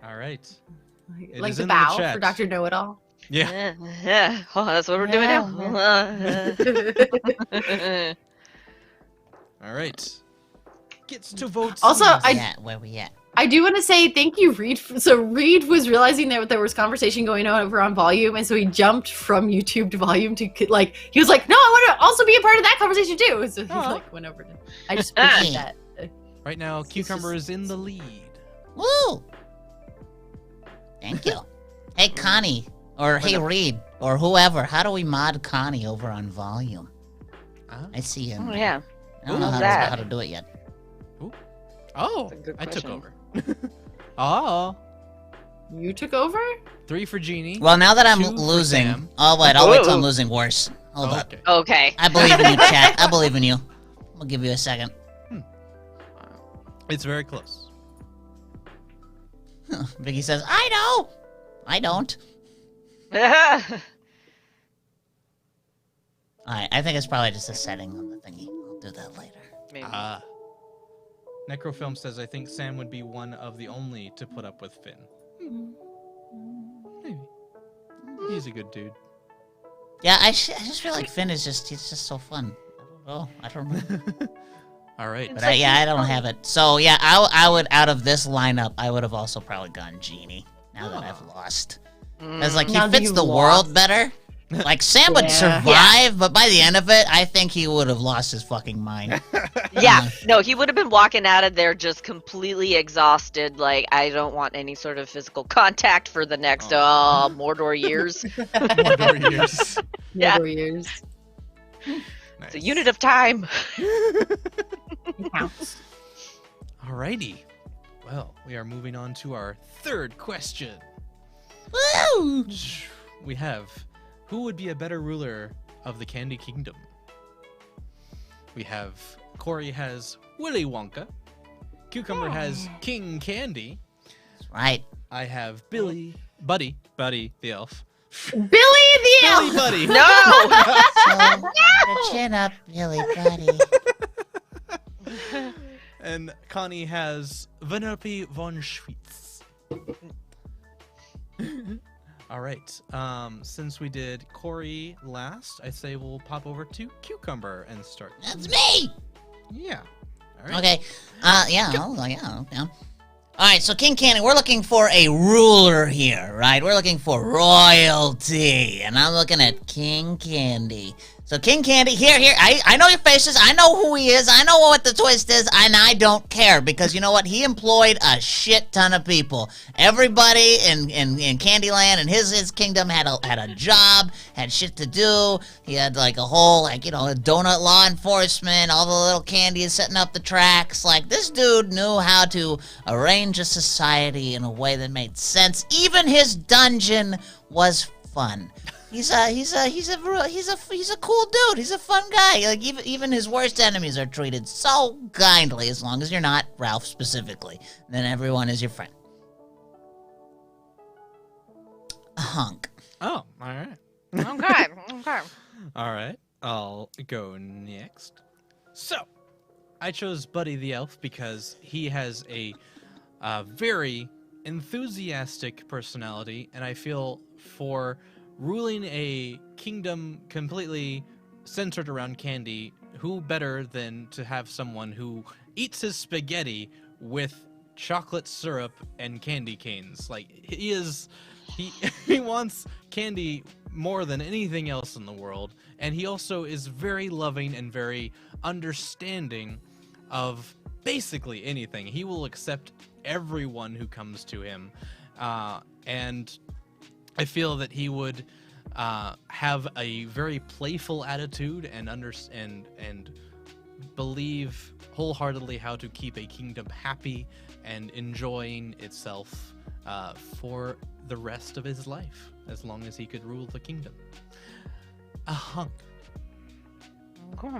C: All right. It
B: Like
C: is
B: the
C: in the
B: bow
C: chat.
B: for Dr. Know-It-All.
C: Yeah.
D: Yeah. Oh, that's what we're doing now.
C: All right. Gets to vote.
B: Also,
A: Where we at?
B: I do want to say thank you, Reed. So Reed was realizing that there was conversation going on over on Volume, and so he jumped from YouTube to Volume to like he was like, "No, I want to also be a part of that conversation too." So he like went over to. I just appreciate that.
C: Right now, Cucumber is in the lead.
A: Woo! Thank you. Hey, Connie, or hey, Reed, or whoever. How do we mod Connie over on Volume? I see him.
D: Oh, yeah.
A: I don't know how to do it yet.
C: Oh,
D: That's a good
C: I took
D: question.
C: over. Oh,
B: You took over?
C: 3 for Jeannie.
A: Well, now that I'm
C: 2 for
A: losing,
C: Sam.
A: I'll wait till I'm
D: Ooh.
A: losing worse. Hold up.
C: Okay.
D: Okay.
A: I believe in you, chat. I believe in you. I'll give you a second.
C: It's very close.
A: Vicky says, I know. I don't. Alright, I think it's probably just a setting on the thingy. I'll do that later.
D: Maybe.
C: Necrofilm says, I think Sam would be one of the only to put up with Finn. Maybe. He's a good dude.
A: Yeah, I just feel like Finn is he's just so fun. I don't know.
C: All right.
A: But I don't have it. So yeah, I would, out of this lineup, I would have also probably gone Genie. Now that I've lost. Because like, he
B: Now that
A: fits
B: you've
A: the world better. Like, Sam would
B: Yeah.
A: survive, but by the end of it, I think he would have lost his fucking mind.
D: Yeah, no, he would have been walking out of there just completely exhausted. Like, I don't want any sort of physical contact for the next Mordor years.
C: Mordor years.
D: Yeah.
B: Mordor years.
C: Nice.
D: It's a unit of time.
B: It counts.
C: Alrighty. Well, we are moving on to our third question.
A: Woo!
C: We have, who would be a better ruler of the Candy Kingdom? We have, Corey has Willy Wonka. Cucumber has King Candy.
A: That's right.
C: I have Buddy the elf.
B: Billy the
C: Billy
B: Elf!
C: Buddy.
D: No!
A: So, the chin up, Billy Buddy.
C: And Connie has Vanellope von Schweetz. All right. Since we did Corey last, I say we'll pop over to Cucumber and start.
A: That's me!
C: Yeah. All right.
A: Okay. Yeah. All right, so King Candy, we're looking for a ruler here, right? We're looking for royalty, and I'm looking at King Candy. So King Candy, here, I know your faces, I know who he is, I know what the twist is, and I don't care, because you know what? He employed a shit ton of people. Everybody in Candyland and his kingdom had a job, had shit to do. He had like a whole, like, you know, donut law enforcement, all the little candies setting up the tracks. Like, this dude knew how to arrange a society in a way that made sense. Even his dungeon was fun. He's a cool dude. He's a fun guy. Like, even his worst enemies are treated so kindly, as long as you're not Ralph specifically. Then everyone is your friend. A hunk.
C: Oh, all right.
D: Okay.
C: All right. I'll go next. So, I chose Buddy the Elf because he has a very enthusiastic personality, and I feel for ruling a kingdom completely centered around candy, who better than to have someone who eats his spaghetti with chocolate syrup and candy canes? Like, he wants candy more than anything else in the world, and he also is very loving and very understanding of basically anything. He will accept everyone who comes to him, and I feel that he would have a very playful attitude and believe wholeheartedly how to keep a kingdom happy and enjoying itself for the rest of his life, as long as he could rule the kingdom. A hunk. All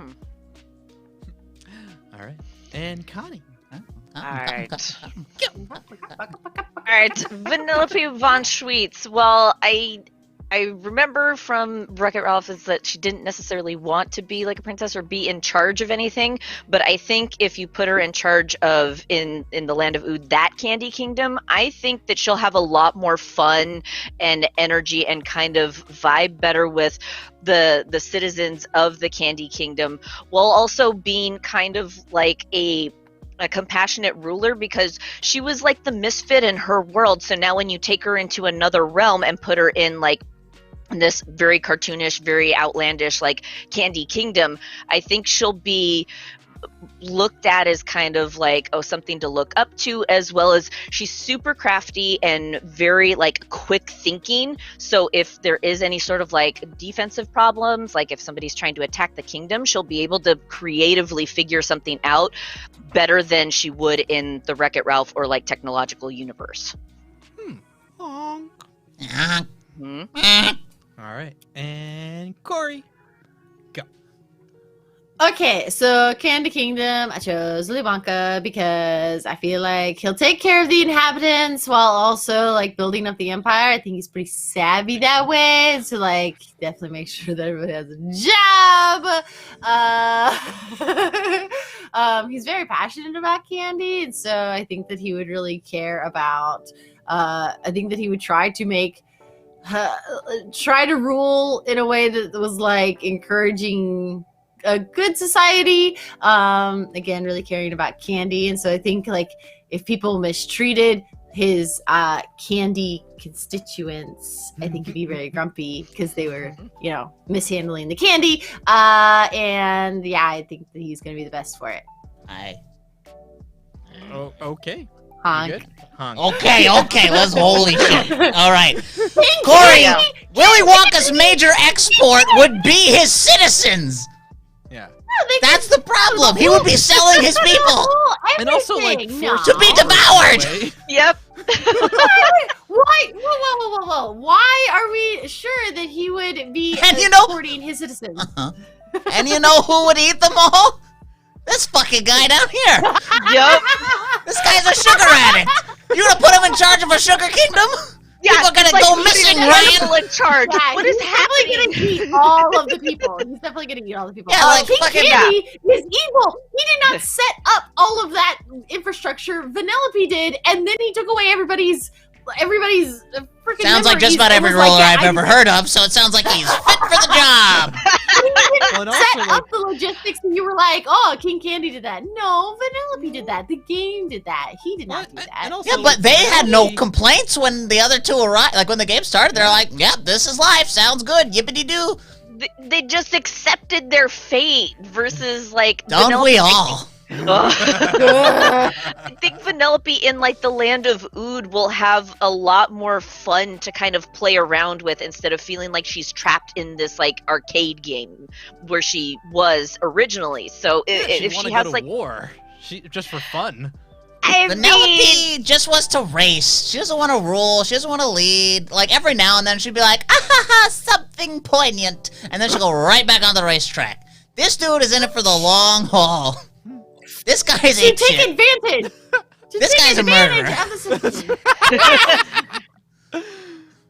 C: right. And Connie.
D: Alright. Alright, Vanellope von Schweetz. Well, I I remember from Wreck-It Ralph is that she didn't necessarily want to be like a princess or be in charge of anything, but I think if you put her in charge of in the land of Ood, that Candy Kingdom, I think that she'll have a lot more fun and energy and kind of vibe better with the citizens of the Candy Kingdom, while also being kind of like a compassionate ruler, because she was like the misfit in her world. So now when you take her into another realm and put her in like this very cartoonish, very outlandish like Candy Kingdom, I think she'll be looked at as kind of like, oh, something to look up to, as well as she's super crafty and very like quick thinking. So if there is any sort of like defensive problems, like if somebody's trying to attack the kingdom, she'll be able to creatively figure something out better than she would in the Wreck-It Ralph or like technological universe.
C: Honk.
D: Hmm?
C: All right, and Corey.
B: Okay, so Candy Kingdom, I chose Willy Wonka because I feel like he'll take care of the inhabitants while also like building up the empire. I think he's pretty savvy that way, so like definitely make sure that everybody has a job. He's very passionate about candy, and so I think that he would really care about. I think that he would try to make. Try to rule in a way that was like encouraging a good society, again really caring about candy. And so I think like if people mistreated his candy constituents, I think he'd be very grumpy because they were, you know, mishandling the candy, and yeah, I think that he's gonna be the best for it.
C: Oh, okay.
B: Honk.
C: You good? Honk.
A: Okay, let's holy shit. All right. Corey, Willy Wonka's major export would be his citizens.
C: Yeah.
A: That's the problem. He would be selling his people
C: And also, like,
A: to be devoured.
D: Yep.
B: Why? Whoa. Why are we sure that he would be
A: And you know-
B: supporting his citizens?
A: And you know who would eat them all? This fucking guy down here.
D: Yep.
A: This guy's a sugar addict. You gonna put him in charge of a sugar kingdom?
D: Yeah,
A: People are gonna
D: it's
A: go
D: like
A: missing,
D: he's
A: Ryan.
D: in charge.
B: Yeah,
D: What is
B: he's definitely
D: happening?
B: gonna eat all of the people. He's definitely gonna eat all the people.
A: Yeah, like
B: King
A: fucking-
B: Candy is evil. He did not set up all of that infrastructure. Vanellope did, and then he took away everybody's freaking.
A: Sounds like just about every ruler I've ever heard of, so it sounds like he's fit for the job.
C: Well, and
B: Set
C: also,
B: up the logistics, and you were like, "Oh, King Candy did that." No, Vanellope did that. The game did that. He did not do that.
C: and also,
A: Yeah, but they had no
C: Vanellope-
A: complaints when the other two arrived. Like when the game started, they're like, "Yep, this is life. Sounds good. Yippity doo."
D: They just accepted their fate versus like.
A: Don't
D: Vanellope-
A: we all?
D: I think Vanellope in like the land of Ood will have a lot more fun to kind of play around with instead of feeling like she's trapped in this like arcade game where she was originally. So if
C: wanna
D: she
C: go
D: has
C: to
D: like,
C: war, just for fun.
D: I mean,
A: Vanellope just wants to race. She doesn't want to rule. She doesn't want to lead. Like every now and then she'd be like, "Ah ha ha, something poignant," and then she'll go right back on the racetrack. This dude is in it for the long haul. This guy's
B: You
A: ain't
B: take
A: shit.
B: advantage.
A: This guy's a murderer.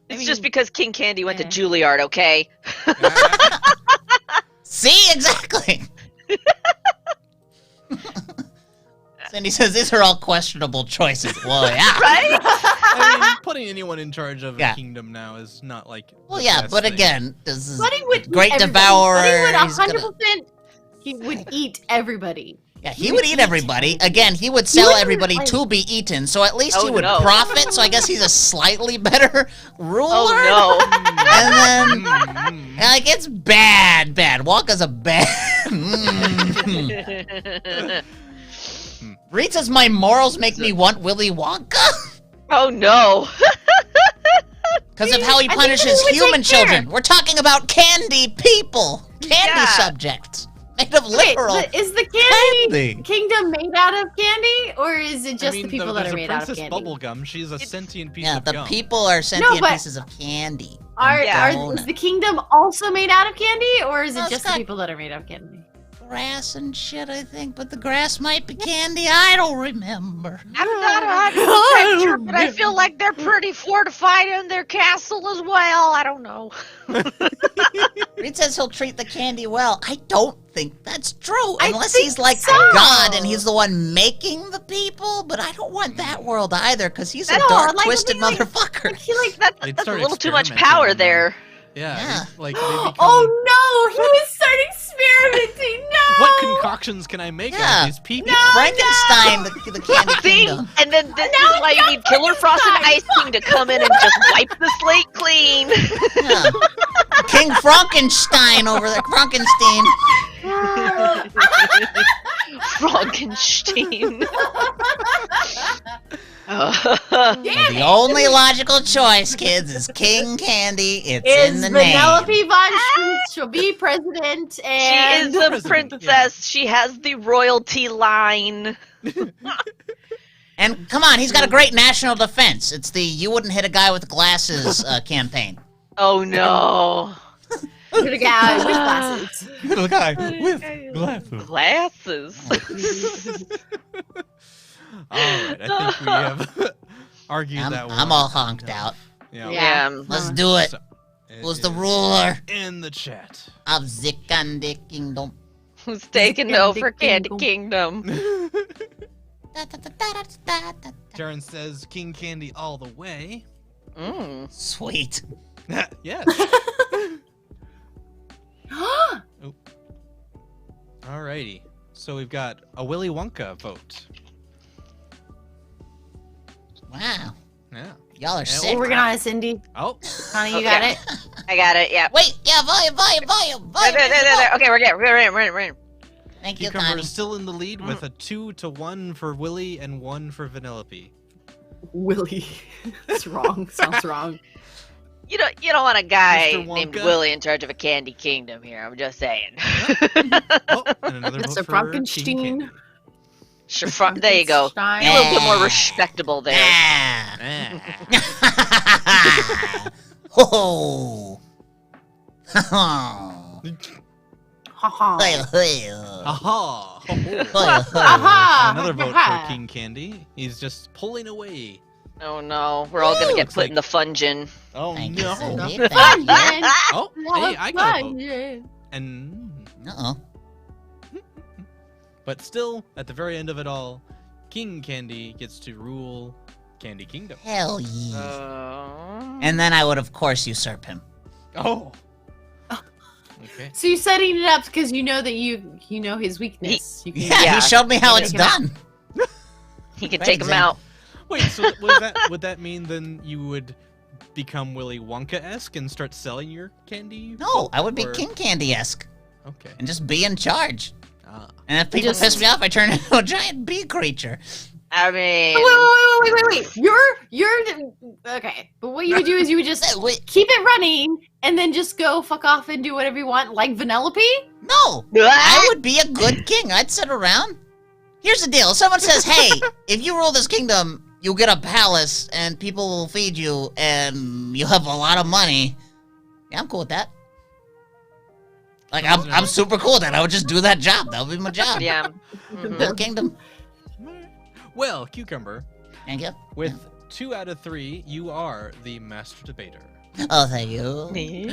D: it's just because King Candy went
B: yeah.
D: to Juilliard, okay?
A: See, exactly. Cindy says these are all questionable choices. Well, yeah.
D: Right?
C: I mean, putting anyone in charge of
A: Yeah.
C: a kingdom now is not like.
A: Well,
C: the
A: yeah,
C: best
A: but
C: thing.
A: again, this is
B: Buddy would
A: great
B: eat everybody.
A: devourer.
B: Buddy would
A: He's gonna-
B: 100%. He would eat everybody.
A: Yeah, he would eat everybody. Again, he would sell
B: wouldn't,
A: everybody
B: like-
A: to be eaten, so at least
D: Oh,
A: he would
D: no.
A: profit, so I guess he's a slightly better ruler.
D: Oh
A: And then,
C: Mm.
A: like, it's bad. Wonka's a bad...
D: no!
A: Reed says, my morals make me want Willy Wonka?
D: Oh no!
A: Because of how he
B: I think
A: punishes
B: he would
A: human
B: take care.
A: children. We're talking about candy people. Candy
D: Yeah.
A: subjects. Made of
B: Wait,
A: literal
B: is the candy
A: candy.
B: kingdom made out of candy, or is it just
C: I mean,
B: the people that are made out of
C: Princess
B: candy?
C: Bubblegum. She's a sentient piece
A: Yeah,
C: of
A: the
C: gum.
A: people are sentient
B: but-
A: pieces of candy.
B: Is
A: Donuts.
B: the kingdom also made out of candy, or is it
A: No, it's
B: just the
A: got-
B: people that are made out of candy?
A: grass and shit, I think, but the grass might be candy. I don't remember.
D: I'm not 100% sure, but I feel like they're pretty fortified in their castle as well. I don't know.
A: Reed says he'll treat the candy well. I don't think that's true,
B: I
A: unless
B: think
A: he's like
B: so.
A: a god and he's the one making the people. But I don't want that world either, because he's a
B: No,
A: dark,
B: like,
A: twisted
B: I mean, like,
A: motherfucker.
B: He like
C: They'd
D: That's a
C: start
D: little too much
C: experimenting
D: power
C: on them.
D: there.
C: Yeah. Like they
B: oh
C: become,
B: no, he would start experimenting. No.
C: what concoctions can I make out
A: Yeah.
C: of these people?
A: Frankenstein, the candy
D: See?
A: kingdom.
D: And then this
B: Now
D: is why you need Killer Frost and Ice King to come in and just wipe the slate clean.
A: Yeah. King Frankenstein over there. Frankenstein.
D: Frankenstein.
A: The only logical choice, kids, is King Candy. It's in
B: Is
A: the name.
B: Penelope Von Schultz she'll be president,
D: She
B: and
D: is a
C: President,
D: princess. She has the royalty line.
A: And come on, he's got a great national defense. It's the "you wouldn't hit a guy with glasses" campaign.
D: Oh no.
B: the guy with glasses.
C: Little guy with glasses.
D: Glasses.
C: Alright, I think we have argued that one.
A: I'm all honked out.
C: Yeah.
D: Yeah.
A: Let's do it.
C: So, it
A: Who's the
C: is
A: ruler
C: in the chat?
A: of Zikandi Kingdom?
D: Who's taking over Candy Kingdom?
C: Jaren says King Candy all the way.
D: Mm.
A: Sweet.
C: Yes. Alrighty. So we've got a Willy Wonka vote.
A: Wow.
C: Yeah.
A: Y'all are
C: Yeah,
A: sick.
B: We're working on it, Cindy.
C: Oh.
B: Honey, you
D: Okay.
B: got it?
D: I got it, yeah.
A: Wait, yeah, volume.
D: There. Okay, we're in.
A: Thank you,
C: Cucumber
A: Connie.
C: is still in the lead with a 2-1 for Willy and 1 for Vanellope.
B: Willy. It's wrong. Sounds wrong.
D: You don't want a guy
C: Mr.
D: named
C: Wonka?
D: Willy in charge of a candy kingdom here. I'm just saying.
C: Oh, and another vote
B: Mr.
C: for King
B: Frankenstein.
C: Candy.
D: Sure, there you go. Be a little bit more respectable there.
A: Ah.
C: Ah.
A: Ho ho.
B: Haha.
C: Aha!
B: Aha!
C: Another vote
B: Ha.
C: for King Candy. He's just pulling away.
D: Oh no, we're all gonna get
C: Looks
D: put
C: like-
D: in the fungin.
C: Oh
A: Thank you,
C: no!
A: Cindy.
B: The
A: Thank you.
B: fun,
C: Oh, hey, I got a vote. And
A: Uh-oh.
C: but still, at the very end of it all, King Candy gets to rule Candy Kingdom.
A: Hell yeah.
D: Oh.
A: And then I would, of course, usurp him.
C: Oh. Okay.
B: So you're setting it up because you know that you know his weakness. You can
A: Yeah,
D: Yeah.
A: he showed me how
B: You
A: it's
B: take him out.
A: done.
D: He can
A: Great
D: take him
A: example.
D: out.
C: Wait, so would that mean then you would become Willy Wonka-esque and start selling your candy?
A: No, I would be
C: Or-
A: King Candy-esque
C: Okay.
A: and just be in charge.
C: Ah.
A: And if people
B: Just-
A: piss me off, I turn into a giant bee creature.
D: I mean,
B: Wait. You're okay. But what you would do is you would just
A: Wait,
B: keep it running and then just go fuck off and do whatever you want, like Vanellope.
A: no, I would be a good king. I'd sit around. Here's the deal. Someone says, hey, if you rule this kingdom, you'll get a palace and people will feed you and you'll have a lot of money. Yeah, I'm cool with that. Like, I'm super cool with that. I would just do that job. That would be my job.
D: yeah.
A: Build kingdom.
C: Well, Cucumber,
A: Thank you.
C: with 2 out of 3, you are the master debater.
A: Oh, thank you.
D: Mhm.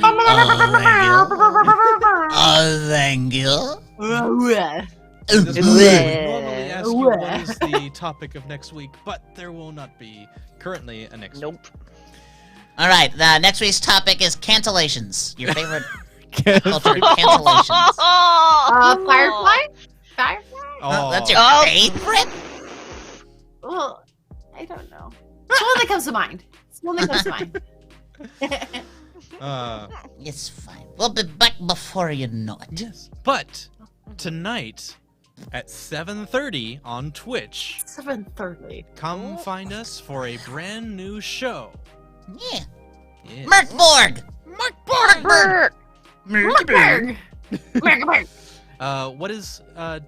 A: Oh, thank you.
C: This
B: Bleh.
C: would normally ask you what is the topic of next week, but there will not be currently a next week.
D: Nope.
A: All right, next week's topic is cancellations. Your favorite culture cancellations.
B: Firefly. Firefly.
C: Oh,
A: That's your
D: Oh.
A: favorite?
B: Well, I don't know. It's one that comes to mind. It's one that comes to mind.
A: It's fine. We'll be back before you know it.
C: yes. But tonight at 7:30 on Twitch,
B: 7:30.
C: come find us for a brand new show.
A: Yeah.
C: Yeah.
A: Merkborg!
D: Brr.
B: Merkberg.
C: What is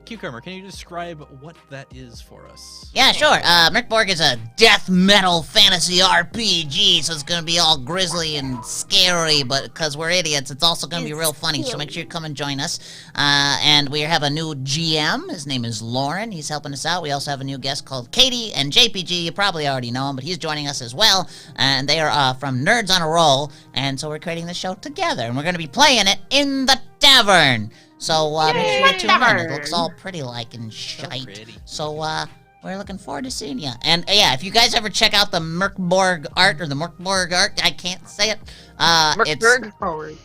C: Cucumber? Can you describe what that is for us?
A: Yeah, sure. Merkborg is a death metal fantasy RPG, so it's gonna be all grisly and scary, but because we're idiots, it's also gonna be real funny, so make sure you come and join us. And we have a new GM. His name is Lauren. He's helping us out. We also have a new guest called Katie, and JPG, you probably already know him, but he's joining us as well. And they are from Nerds on a Roll, and so we're creating the show together, and we're gonna be playing it in the tavern. So make sure you tune in. It looks all pretty like and shite.
C: pretty.
A: So we're looking forward to seeing you. And yeah, if you guys ever check out the Merkborg art, I can't say it.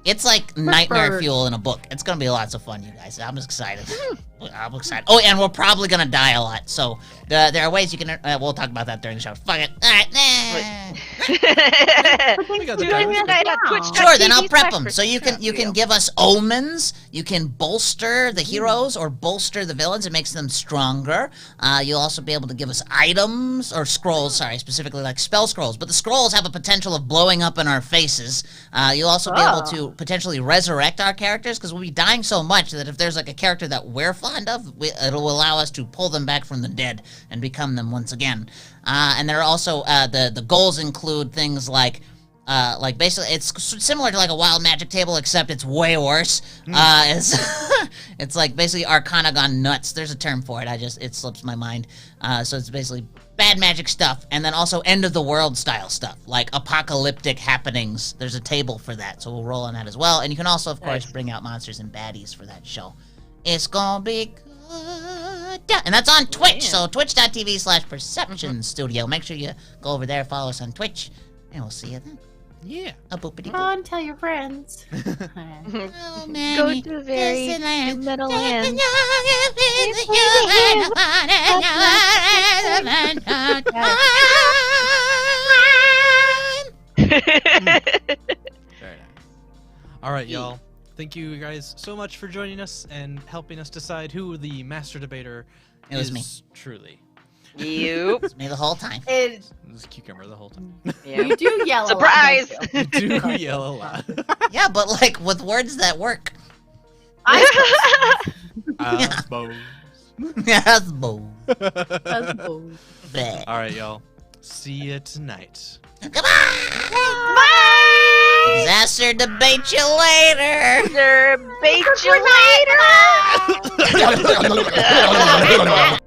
A: It's like nightmare fuel in a book. It's gonna be lots of fun, you guys. I'm excited. I'm excited. Oh, and we're probably gonna die a lot. So there are ways you can. We'll talk about that during the show. Fuck it. All right.
C: We got the
D: Join me
C: time.
D: tonight at Twitch.tv.
A: Sure, then I'll prep them.
D: /
A: So you can give us omens. You can bolster the heroes or bolster the villains. It makes them stronger. You'll also be able to give us items or scrolls. Sorry, specifically like spell scrolls. But the scrolls have a potential of blowing up in our faces. You'll also be able to potentially resurrect our characters because we'll be dying so much that if there's like a character that we're fond of, it'll allow us to pull them back from the dead and become them once again. And there are also the goals include things like basically it's similar to like a wild magic table except it's way worse. It's like basically Arcana gone nuts. There's a term for it. It slips my mind. So it's basically bad magic stuff, and then also end of the world style stuff like apocalyptic happenings. There's a table for that, so we'll roll on that as well. And you can also, of course, bring out monsters and baddies for that show. It's gonna be good. And that's on Twitch, so twitch.tv/Perception Studio. Make sure you go over there, follow us on Twitch, and we'll see you then.
C: Yeah.
A: A boopity
B: Come on, tell your friends.
A: Oh,
D: Go to very metal land.
C: Very nice. All right, y'all. Thank you guys so much for joining us and helping us decide who the master debater
A: It was
C: is
A: me.
C: truly.
D: You.
A: It's me the whole time.
C: It was Cucumber the whole time.
D: Yeah.
B: You do yell
D: Surprise!
B: a lot. don't you?
C: You do yell a lot.
A: Yeah, but like with words that work.
B: I
C: Suppose.
A: Yes, boo.
B: That's bull.
A: Bleh.
C: All right, y'all. See you tonight.
A: Goodbye. Exacer debate you later.
D: Debate you later.